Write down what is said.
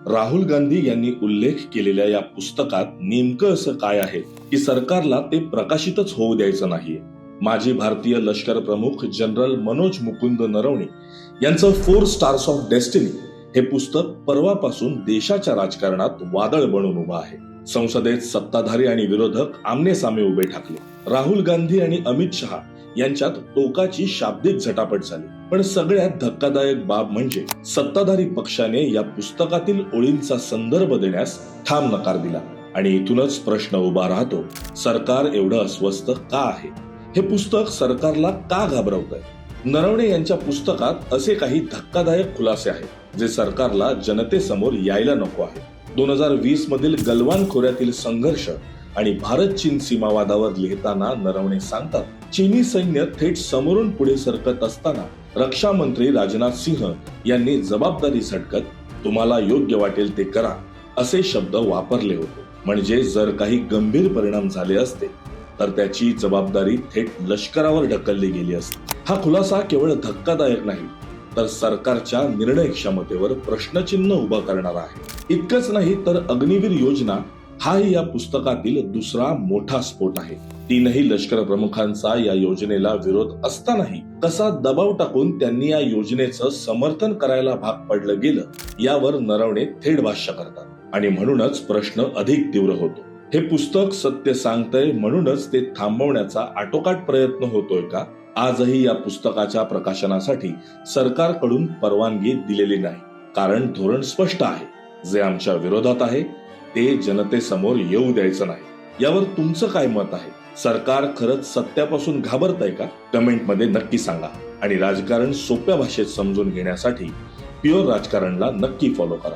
राहुल गांधी यांनी उल्लेख केलेल्या या पुस्तकात नेमकं असं काय आहे की सरकारला ते प्रकाशितच होऊ द्यायचं नाहीये? माजी भारतीय लष्कर प्रमुख जनरल मनोज मुकुंद नरवणे यांचं 4 स्टार्स ऑफ डेस्टिनी हे पुस्तक परवापासून देशाच्या राजकारणात वादळ बनून उभं आहे. संसदेत सत्ताधारी आणि विरोधक आमने सामने उभे ठाकले. राहुल गांधी आणि अमित शहा यांच्यात टोकाची शाब्दिक झटापट झाली. पण सगळ्यात धक्कादायक बाब म्हणजे सत्ताधारी पक्षाने या पुस्तकातील ओळींचा संदर्भ देण्यास ठाम नकार दिला. आणि इथूनच प्रश्न उभा राहतो, सरकार एवढं अस्वस्थ का आहे? हे पुस्तक सरकारला का घाबरवतंय? नरवणे यांच्या पुस्तकात असे काही धक्कादायक खुलासे आहेत जे सरकारला जनतेसमोर यायला नको आहे. 2020 मधील गलवान खोऱ्यातील संघर्ष आणि भारत चीन सीमावादावर लिहिताना नरवणे सांगतात, चीनी सैन्य थेट समोरून पुढे सरकत असताना रक्षा मंत्री राजनाथ सिंह यांनी जबाबदारी झटकत तुम्हाला योग्य वाटेल ते करा असे शब्द वापरले होते. म्हणजे जर काही गंभीर परिणाम झाले असते तर त्याची जबाबदारी थेट लष्करावर ढकलली गेली असती. हा खुलासा केवळ धक्कादायक नाही तर सरकारच्या निर्णय क्षमतेवर प्रश्नचिन्ह उभा करणारा आहे. इतकंच नाही तर अग्निवीर योजना हाही या पुस्तकातील दुसरा मोठा स्फोट आहे. 3ही लष्कर प्रमुखांचा या योजनेला विरोध असतानाही कसा दबाव टाकून त्यांनी या योजनेचं समर्थन करायला भाग पडलं गेलं यावर नरवणे थेट भाष्य करतात आणि म्हणूनच प्रश्न अधिक तीव्र होतो. हे पुस्तक सत्य सांगतंय म्हणूनच ते थांबवण्याचा आटोकाट प्रयत्न होतोय का? आजही या पुस्तकाच्या प्रकाशनासाठी सरकारकडून परवानगी दिलेली नाही. कारण धोरण स्पष्ट आहे, जे आमच्या विरोधात आहे ते जनतेसमोर येऊ द्यायचं नाही. यावर तुमचं काय मत आहे? सरकार खरंच सत्यापासून घाबरतंय का? कमेंट मध्ये नक्की सांगा. आणि राजकारण सोप्या भाषेत समजून घेण्यासाठी प्युअर राजकारणला नक्की फॉलो करा.